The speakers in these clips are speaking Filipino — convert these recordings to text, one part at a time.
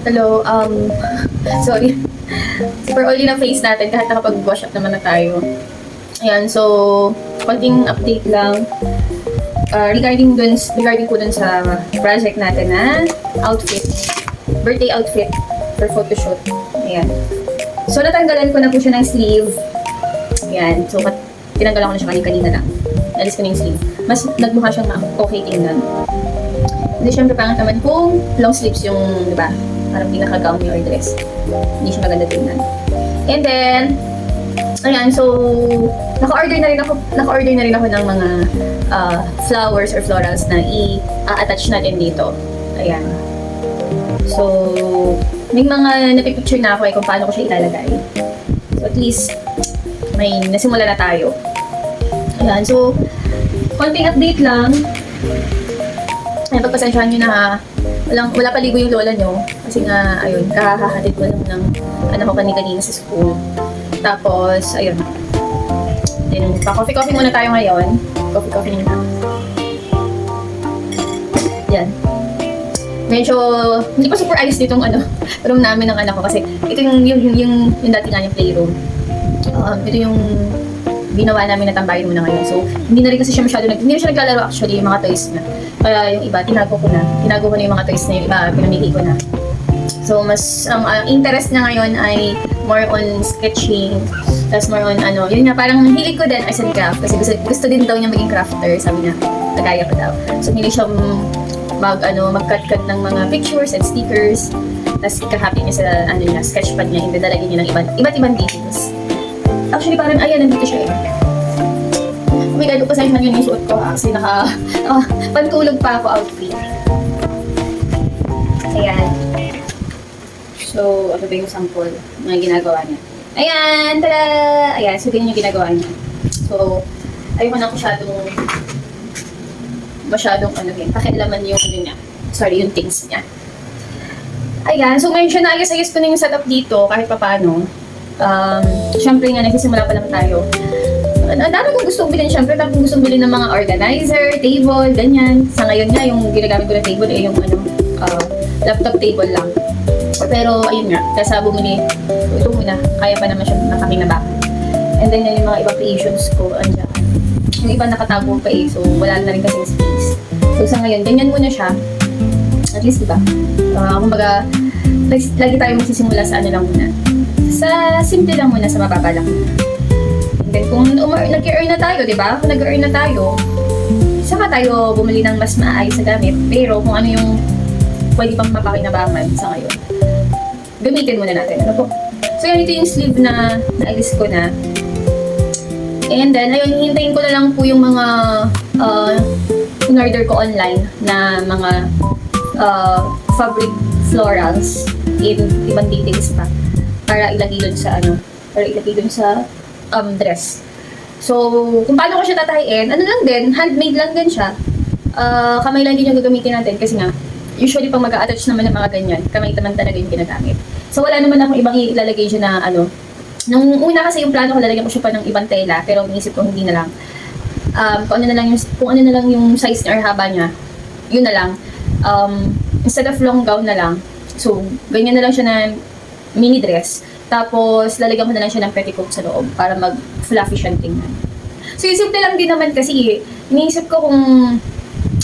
Hello, sorry. Super oily na face natin kahit nakapag-wash up naman na tayo. Ayan, so, konting update lang. Regarding po dun sa project natin na outfit. Birthday outfit for photoshoot. Ayan. So, natanggalan ko na po siya ng sleeve. Ayan. So, tinanggalan ko na siya kanina lang. Nalis ko na yung sleeve. Mas nagmukha siyang okay tingnan. Hindi syempre pangat naman kung long sleeves yung, di ba? Parang pinaka-gown or dress. Hindi siya maganda tingnan. And then, ayan, so, naka-order na rin ako ng mga flowers or florals na i-attach natin dito. Ayan. So, may mga napipicture na ako kung paano ko siya ilalagay. So, at least, may nasimula na tayo. Ayan, so, konting update lang. Ayan, pagpasensyahan nyo na wala paligo yung lola nyo. Kasi nga, ayun, kahahatid ko lang ng anak ko kanina sa school. Tapos, ayun. Then, pa-coffee-coffee muna tayo ngayon. Coffee-coffee muna. Yan. Medyo, hindi pa super ayos ditong room namin ng anak ko kasi ito yung dati nga yung playroom. Ito yung ginawa namin na tambayin muna ngayon. So, hindi na rin kasi siya hindi na siya naglalaro actually yung mga toys niya. Kaya yung iba, tinago ko na yung mga toys na yung iba, pinamili ko na. So, mas, ang interest niya ngayon ay more on sketching, tapos more on yun nga, parang hilig ko din arts and craft, kasi gusto din daw niya maging crafter, sabi niya, kagaya ko daw. So, hilig siya mag-cut-cut ng mga pictures and stickers, tapos ika-happy niya sa, sketchpad niya, hindi dalagin niya ng iba't ibang details. Actually, parang, ayan, nandito siya eh. Oh my God, pasensya na yun yung suot ko kasi pantulog pa ako outfit. Ayan. So, ano ba yung sample na ginagawa niya? Ayan! Tada! Ayan, so ganyan yung ginagawa niya. So, ayoko na masyadong pakialaman yung niya. Sorry, yung things niya. Ayan, so ngayon siya naayos-ayos ko na yung setup dito kahit papaano. Siyempre nga, nagsisimula pa lang tayo. Ang dami kong gustong bilhin, siyempre. Dami kong gustong bilhin ng mga organizer, table, ganyan. Sa ngayon nga, yung ginagamit ko na table ay yung laptop table lang. Pero, ayun nga, kaysa bumili, ito muna, kaya pa naman siya nakakinabakan. And then, yung mga ibang creations ko, andyan. Yung iba nakatago pa eh, so wala na rin kasing space. So, sa ngayon, ganyan muna siya. At least, diba? Kumbaga, lagi tayo magsisimula sa lang muna. Sa simple lang muna, sa mababa lang. And then, kung nag-earn na tayo, diba? Kung nag-earn na tayo, saka tayo bumili ng mas maayos na gamit. Pero, kung ano yung pwede pang mapakinabangan sa ngayon, gamitin muna natin. Ano po? So, yan, ito yung sleeve na naalis ko na. And then, ayun, hihintayin ko na lang po yung mga in-order ko online na mga fabric florals in ibang details pa para ilagay dun sa dress. So, kung paano ko siya tatahiin, lang din, handmade lang din siya. Kamay lang din yung gagamitin natin kasi nga, usually pag mag-a-attach naman ng mga ganyan, kamay naman talaga yung ginagamit. So, wala naman akong ibang ilalagay siya na nung una kasi yung plano ko, lalagyan ko siya pa ng ibang tela, pero inisip ko hindi na lang. Kung ano na lang yung size niya or haba niya, yun na lang. Instead of long gown na lang, so, ganyan na lang siya na mini dress. Tapos, lalagyan ko na lang siya ng petticoat sa loob para mag-fluffy siyang tingnan. So, yung simple lang din naman kasi, iniisip ko kung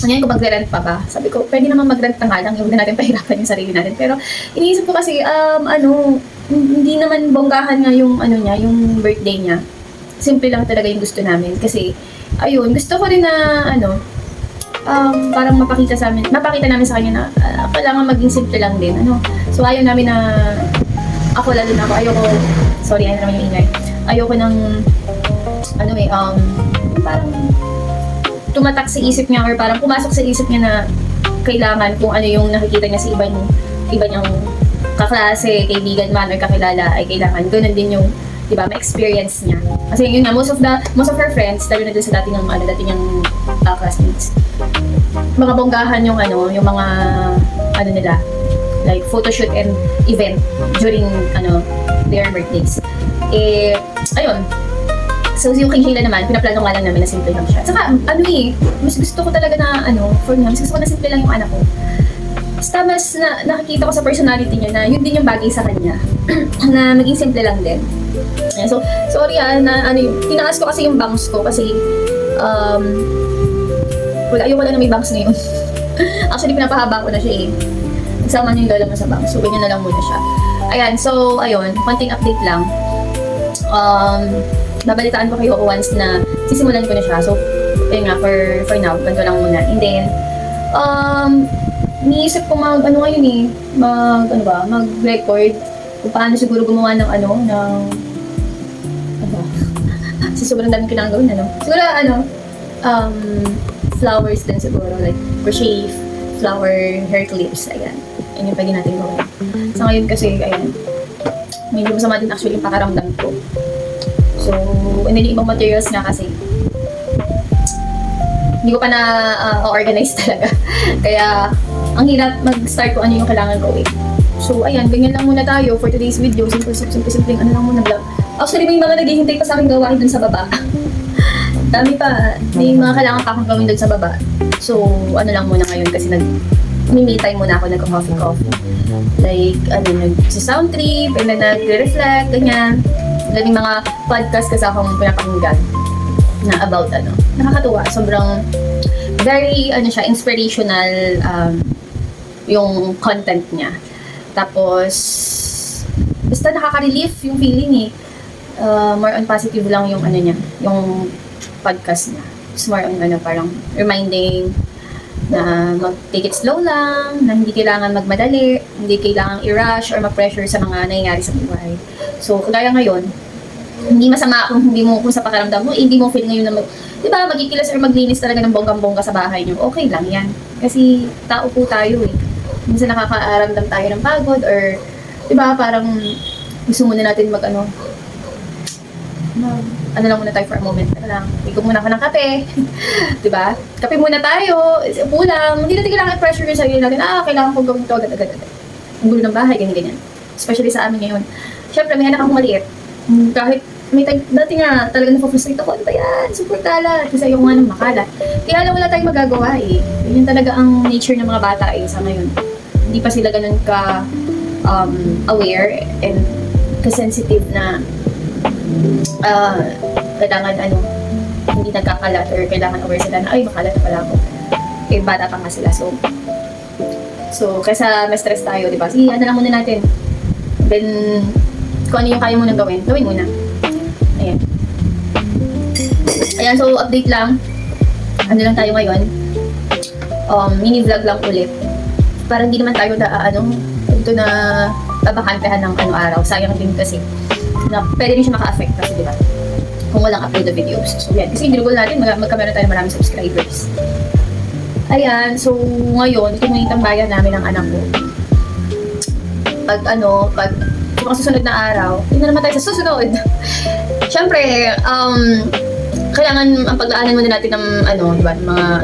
mag-rent pa ba? Sabi ko, pwede naman mag-rent na nga lang, huwag na natin pahirapan yung sarili natin. Pero, iniisip ko kasi, hindi naman bonggahan nga yung, yung birthday niya. Simple lang talaga yung gusto namin. Kasi, ayun, gusto ko rin na, parang mapakita namin sa kanya na, kailangan maging simple lang din, So, ayaw namin na, ako lalo na ako, sorry, ano naman yung ingay. Ayoko ng, parang, tumatak sa isip niya or parang pumasok sa isip niya na kailangan kung ano yung nakikita niya sa iba niyang kaklase, kaibigan man or kakilala ay kailangan ganun din yung, di ba, ma-experience niya. Kasi yun nga, most of her friends, lalo na dun sa dati niyang classmates, mga bonggahan yung yung mga nila, like photoshoot and event during their birthdays. Ayun. So, yung kay Sheila naman, pinaplano nga lang namin na simple lang siya. Saka, mas gusto ko talaga na, for me, mas gusto ko na simple lang yung anak ko. basta mas nakikita ko sa personality niya na yun din yung bagay sa kanya. Na maging simple lang din. Ayan, so, sorry na ano yung, tinaas ko kasi yung bangs ko kasi, ayoko lang na may bangs ngayon. Actually, pinapahaba ko na siya eh. Nagsama niyo yung lola mo sa bangs, so ganyan na lang muna siya. Ayan, so, ayun, konting update lang. Babalitaan ko kayo once na sisimulan ko na siya. So, ayun nga, for now, ganito lang muna. And then, niisip ko mag-record kung paano siguro gumawa ng kasi sobrang dami ko nang gawin, siguro, flowers din siguro, like, crochet, flower, hair clips, ayan. Yan yung pwede natin gawin. Sa ngayon kasi, ayan, medyo masama din actually yung pakaramdam ko. So, and then yung ibang materials nga kasi, hindi ko pa na-organize talaga. Kaya, ang hirap mag-start kung ano yung kailangan gawin. So, ayan, ganyan lang muna tayo for today's video. Simple-simple, ano lang muna vlog. Actually, may mga naghihintay pa sa akin gawain dun sa baba. Dami pa. May mga kailangan pa akong gawin dun sa baba. So, ano lang muna ngayon kasi me time muna ako, nag-coffee. Like, nag-sound trip, and then nag-reflect, ganyan. May mga podcast kasi akong pinapakinggan na about nakakatuwa. Sobrang very inspirational yung content niya. Tapos basta nakaka-relief yung feeling eh. More on positive lang yung niya, yung podcast niya. It's more on parang reminding na mag-take it slow lang, na hindi kailangan magmadali, hindi kailangan i-rush or mag-pressure sa mga nangyayari sa buhay. So, kagaya ngayon, hindi masama kung sa pakiramdam mo, hindi mo feel ngayon na magikilos or maglinis talaga ng bonggang-bongga sa bahay niyo. Okay lang yan. Kasi tao po tayo eh. Minsan nakakaramdam tayo ng pagod or, parang gusto muna natin ano lang muna tayo for a moment. Ikaw muna ako ng kape. Diba? Kape muna tayo. Upo lang. Hindi natin kailangan i-pressure yung sarili natin. Kailangan kong gawin ito agad-agad. Ang gulo ng bahay, ganyan-ganyan. Especially sa amin ngayon. Siyempre, may anak akong maliit. Kahit may time, dati nga talaga napafrustrate ako. Ano ba yan? Super kalat. Kasi ayoko nga ng makalat. Kaya lang wala tayong magagawa eh. Yun talaga ang nature ng mga bata eh sa ngayon. Hindi pa sila ganun ka aware and ka-sensitive na kailangan hindi nagkakalat or kailangan aware sila na makalat na pala ako. Eh, bata pa nga sila. So kaysa ma-stress tayo, diba? Sige, lang muna natin. Then, kung ano yung kaya mo nang gawin muna. Ayan, so update lang. Ano lang tayo ngayon? Mini vlog lang ulit. Para hindi naman tayo na babakantehan ng araw. Sayang din kasi na pwede rin siya maka-affect kasi, diba? Kung walang upload na videos. So, yan. Kasi ginugol natin, magkameron tayo maraming subscribers. Ayan, so ngayon, ito yung tambayan namin ng anak ko. Pag yung susunod na araw, yun na naman tayo sa susunod. Siyempre, kailangan ang paglaanan muna natin ng diba,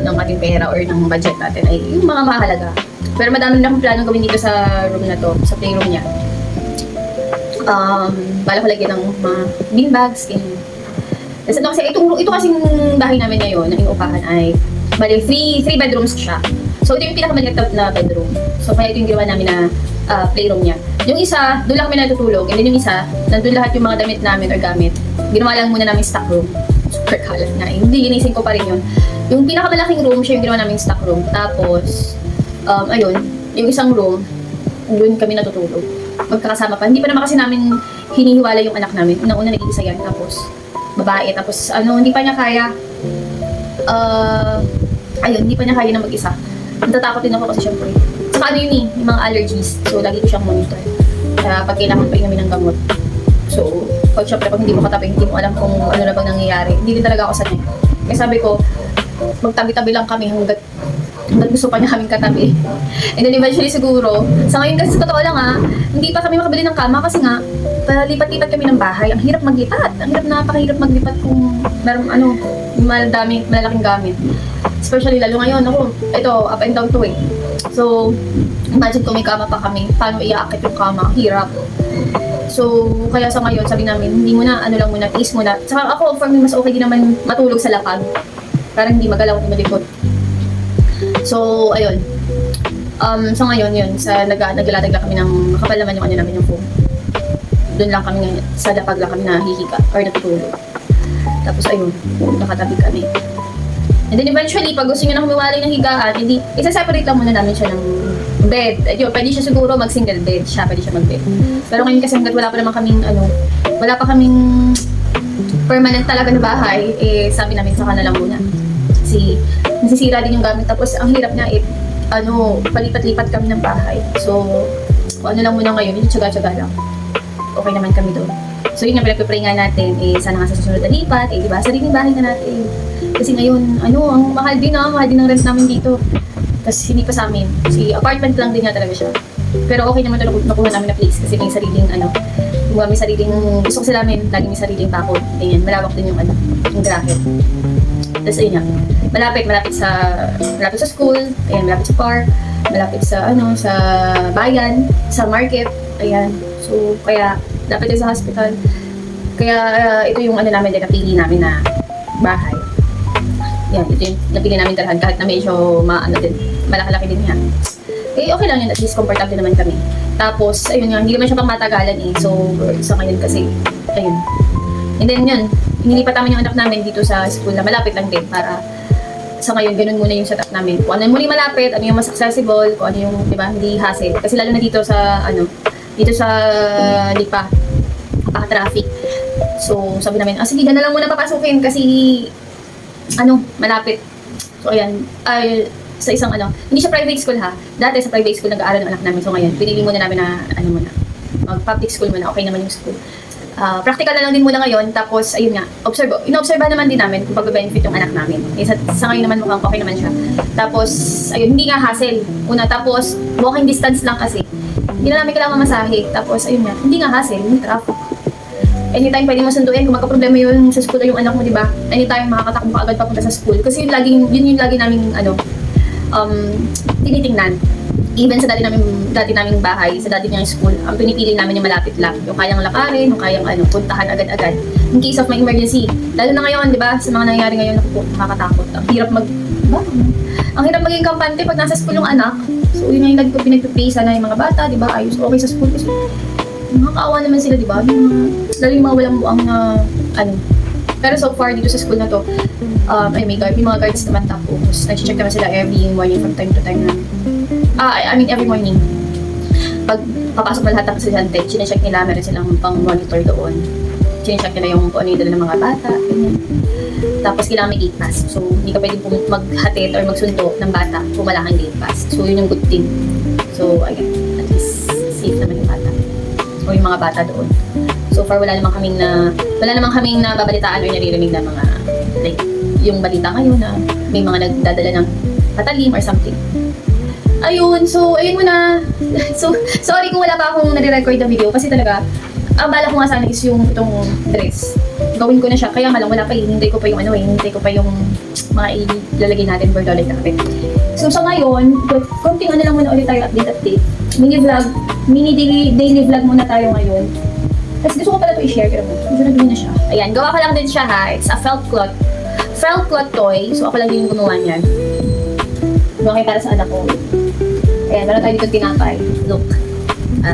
ng ating pera or ng budget natin ay yung mga mahalaga. Pero madami na akong plano gawin dito sa room na to, sa playroom niya. Bala ko lagyan ng mga beanbags, kasi ito kasing bahay namin ngayon na inuupahan ay bali 3 bedrooms siya. So ito yung pinakamaliit na bedroom. So kaya ito yung ginawa namin na playroom niya. Yung isa, doon lang kami natutulog. And then yung isa, nandun lahat yung mga damit namin or gamit. Ginawa lang muna namin stock room. Super kalat na. Hindi, ginising ko pa rin yun. Yung pinakamalaking room, siya yung ginawa namin stock room. Tapos, ayun, yung isang room, doon kami natutulog. Magkakasama pa. Hindi pa naman kasi namin hinihiwala yung anak namin. Una-una nag-iisa yan. Tapos, babae. Tapos, hindi pa niya kaya. Ayun, hindi pa niya kaya na mag-isa. Natatakot din ako kasi syempre. Saka yung mga allergies. So, lagi ko siyang monitor. Kaya pag kailangan pa namin ng gamot. So, pag syempre, pag hindi mo katabi, hindi mo alam kung ano na bang nangyayari. Hindi din talaga ako sanay. Kaya sabi ko, magtabi-tabi lang kami hanggat gusto pa niya kaming katabi. And then eventually siguro, sa ngayon kasi sa totoo lang hindi pa kami makabili ng kama kasi nga, palipat-lipat kami ng bahay. Ang hirap maglipat. Ang hirap, napakahirap maglipat kung meron malalaking gamit. Especially lalo ngayon, ito, up and down to eh. So, imagine kung may kama pa kami, paano iaakit yung kama? Hirap. So, kaya sa ngayon, sabi namin, hindi muna, lang muna, tiis muna. Saka ako, for me, mas okay din naman matulog sa lapag. Parang hindi magalaw, hindi malikot. So, ayun. So ngayon yun, naglalatag lang kami ng makapal naman yung ano namin yung foam. Doon lang kami ngayon, sa lapag lang kami nahihiga or natutulog. Tapos ayun, nakatabi kami. And then eventually, pag gusto nyo na humiwalay ng higaan, hindi, isa-separate lang muna namin siya ng bed. Ayun, pwede siya siguro mag-single bed. Pwede siya mag-bed. Pero ngayon kasi hanggat wala pa naman kaming, wala pa kaming permanent talaga na bahay, sabi namin saka na lang muna. Kasi nasisira din yung gamit. Tapos ang hirap niya, palipat-lipat kami ng bahay. So, kung ano lang muna ngayon, yung tsaga-tsaga lang. Okay naman kami doon. So yun nga, pinagpipray nga natin, sana nga sa susunod na lipat, diba, sariling bahay na natin. Kasi ngayon, ang mahal din ng rent namin dito. Tapos hindi pa sa amin. Si apartment lang din nga talaga siya. Pero okay naman talaga nakuha namin na place kasi may sariling, may sariling, gusto ko sila namin, lagi may sariling bakod. Ayan, malawak din yung grahe. Tapos ayun nga, malapit sa school, ayan, malapit sa park, malapit sa, sa bayan, sa market, ayan. So, kaya, dapat din sa hospital. Kaya, ito yung namin, napili namin na bahay. Yan, ito yung napili namin talahan kahit na medyo malaki-laki din yan. Okay lang yun, at least comfortable naman kami. Tapos, ayun nga, hindi naman siya pang matagalan So, sa ngayon kasi, ayun. And then yun, inilipat namin yung anak namin dito sa school na malapit lang din para sa ngayon, ganun muna yung setup namin. Kung ano yung muli malapit, ano yung mas accessible, kung ano yung, hindi hassle. Kasi lalo na dito sa, dito sa Lipa, traffic. So, sabi namin, sige, na lang muna papasukin kasi, malapit. So, ayan, sa isang hindi siya private school ha. Dati sa private school nag-aaral ng anak namin. So, ngayon, pinili muna namin na, mag-public school muna, okay naman yung school. Practical na lang din muna ngayon, tapos, ayun nga, inoobserba naman din namin kung pag-benefit yung anak namin. Sa ngayon naman mukhang okay naman siya. Tapos, ayun, hindi nga hassle. Una, tapos, walking distance lang kasi. Hindi na namin kailangan masahe. Tapos, ayun nga, hindi nga hassle, hindi traffic. Anytime pwede mo sunduin kung magka-problema yun sa school o yung anak mo, di ba? Anytime makakatakbo ka agad papunta sa school. Kasi yun yung lagi namin, tinitingnan. Even sa dati naming bahay, sa dati niyang school, ang pinipili namin yung malapit lang. Yung kayang lakarin, yung kayang puntahan agad-agad. In case of may emergency. Lalo na ngayon, di ba? Sa mga nangyayari ngayon, nakakatakot. Ang hirap ang hirap maging kampante pag nasa school yung anak. So, yun yung lagi ko pinagpipay sana yung mga bata, di ba? Ayos, okay sa school. Kasi nakakaawa naman sila, di ba? Lalo yung mga walang buang na, Pero so far, dito sa school na to, may mga guards naman tapos. Nag-check naman sila every morning from time to time na. Every morning. Pag papasok na lahat ng estudyante, chinecheck nila, meron silang pang-monitor doon. Chinecheck nila yung kung ano yung dala ng mga bata, ganyan. Tapos kailangan may gate pass. So, hindi ka pwede maghatid or magsundo ng bata kung wala kang gate pass. So, yun yung good thing. So, again, at least safe naman yung bata. O yung mga bata doon. So far, wala namang kaming nababalitaan or naririnig na mga, like, yung balita ngayon na may mga nagdadala ng patalim or something. Ayun, so, ayun muna. So, sorry kung wala pa akong nare-record na video kasi talaga, ang bala ko nga sana is yung itong dress. Gawin ko na siya, kaya nga lang wala pa hinintay ko pa yung hinintay ko pa yung mga ilalagay natin for dollar natin. So, sa ngayon, konting lang muna ulit tayo update. Mini daily vlog muna tayo ngayon. Tapos gusto ko pala ito i-share, pero medyo nagawin na siya. Ayan, gawa ko lang din siya ha. It's a felt cloth toy. So, ako lang din yung gumawa niyan. Gawa kayo para sa anak ko. Ayan, meron tayo dito tinapay. Look.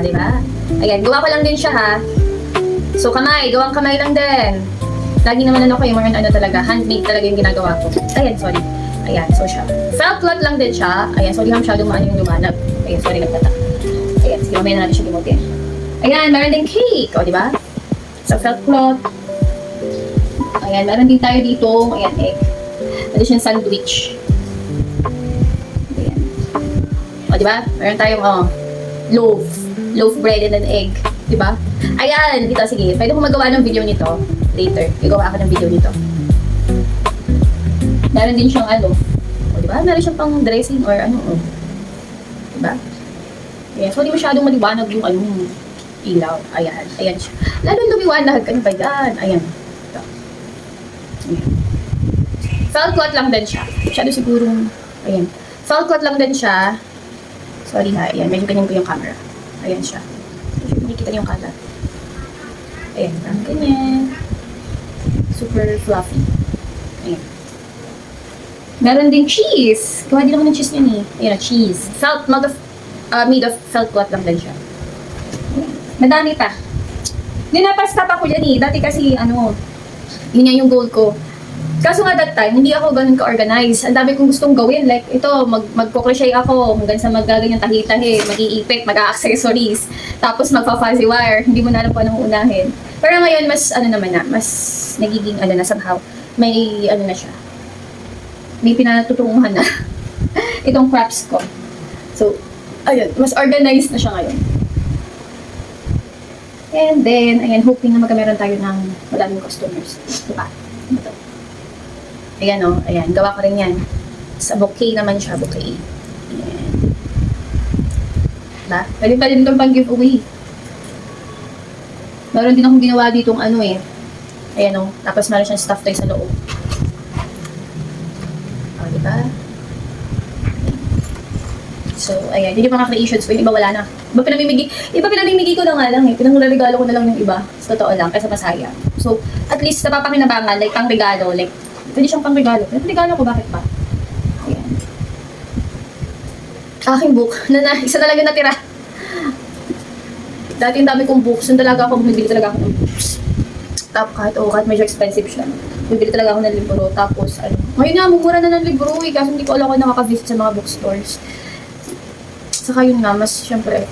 Diba? Ayan, gawa ko lang din siya ha. So, gawang kamay lang din. Lagi naman kayo, mga talaga, handmade talaga yung ginagawa ko. Ayan, sorry. Ayan, so siya. Felt cloth lang din siya. Ayan, sorry ha, masyadong yung lumanag. Ayan, sorry, nagtatak. Ayan, sige, mamaya na natin siya limutin. Ayan, meron din cake. O, diba? Sa felt cloth. Ayan, meron din tayo dito. Ayan, egg. Addition sandwich. Ayan. O, diba? Meron tayong, loaf bread and an egg. Diba? Ayan, dito, sige. Pwede ko magawa ng video nito. Later. Gagawa ako ng video nito. Meron din siyang, o, diba? Meron siyang pang dressing or Diba? Ayan, so, di masyadong maliwanag yung, ilaw. Ayan. Ayan siya. Lalo lumiwanag. Ano ba yan? Ayan. Ito. Ayan. Felt cloth lang din siya. Masyado sigurong, ayan. Felt cloth lang din siya. Sorry ha. Ayan. Medyo ganyan ko yung camera. Ayan siya. Medyo nakikita niyo yung color. Ayan. Ganyan. Super fluffy. Ayan. Meron din cheese. Gawa din ako ng cheese niyan eh. Ayan, cheese. Made of felt cloth lang din siya. Madami pa. Dinapastap ako dyan eh. Dati kasi, yun yan yung goal ko. Kaso nga that time, hindi ako ganun ka-organize. Ang dami kong gustong gawin. Like, ito, magko-crochet ako. Hanggang sa magaganyan tahi-tahi, mag-iipit, mag-accessories. Tapos magpa-fuzzy wire. Hindi mo na alam kung anong unahin. Pero ngayon, mas, mas nagiging, na, somehow, may, na siya. May pinatutunguhan na. Itong crafts ko. So, ayun, mas organized na siya ngayon. And then, ayan, hoping na magkameron tayo ng madaming customers. Diba? Ito. Ayan o, ayan, gawa ko rin yan. Sa bouquet naman siya, bouquet. Ayan. Diba? Pwede pa rin itong pang-giveaway. Meron din akong ginawa ditong ayan o, tapos meron siyang stuffed toy sa loob. O, diba? So, ayan, yun yung mga creations ko, yung iba wala na. Iba pinamimigay ko na nga lang eh. Pinangregalo ko na lang yung iba. Sa totoo lang, kaysa masaya. So, at least napapakinabangan, like pang regalo, like, pwede siyang pang regalo. Pero regalo ko, bakit pa? Ayan. Aking book, isa talaga natira. Dati yung dami kong books, yung talaga ako, bumibili talaga ako ng books. Tapos kahit medyo expensive siya. Bumibili talaga ako ng libro. Tapos, ngayon nga, mumura na ng libro eh. Kasi hindi ko alam kung nakaka-visit sa mga bookstores. Saka yun nga, mas syempre,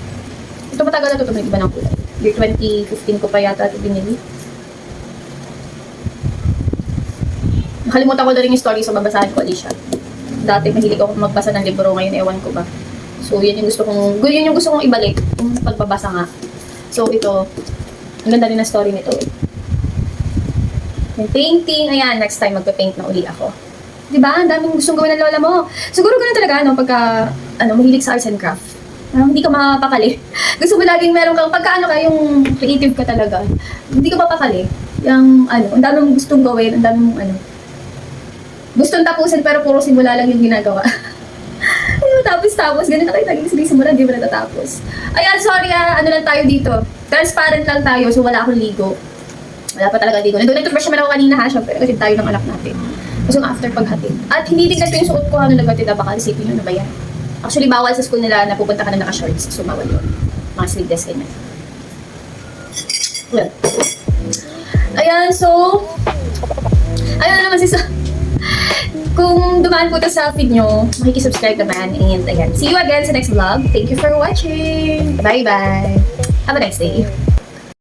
ito matagal na ito, may iba ng kulay. Year 2015 ko pa yata ito binili. Nakalimutan ko na rin yung story, so babasahin ko ulit siya. Dati mahilig ako magbasa ng libro, ngayon ewan ko ba. So yun yung gusto kong ibalik, yung pagbabasa nga. So ito, ang ganda rin na story nito eh. Yung painting, ayan, next time magpa-paint na uli ako. Diba? Ang daming gustong gawin ng lola mo. Siguro ganun talaga, pagka, mahilig sa arts and craft. Hindi ka mapapakali. Gusto mo laging meron kang, yung creative ka talaga, hindi ka mapapakali. Yung, ang daming gustong gawin, ang daming, gustong tapusin, pero puro simula lang yung ginagawa. Tapos, ganun na kayo naging sinisimula, hindi mo natatapos. Ayan, sorry lang tayo dito. Transparent lang tayo, so wala akong ligo. Wala pa talaga ligo. Nag-toothbrush naman ako kanina ha, syempre, kasi tayo ng anak natin. Kasi after paghatid. At hindi din natin yung suot ko nung naghatid, baka isipin nyo na ba yan? Actually, bawal sa school nila na pupunta ka na naka-shorts. So, bawal yun. Mga sleeveless, ganyan. Well. Ayan, so, naman kung dumaan po ito sa feed nyo, makikisubscribe naman. And ayan, see you again sa next vlog. Thank you for watching. Bye-bye. Have a nice day.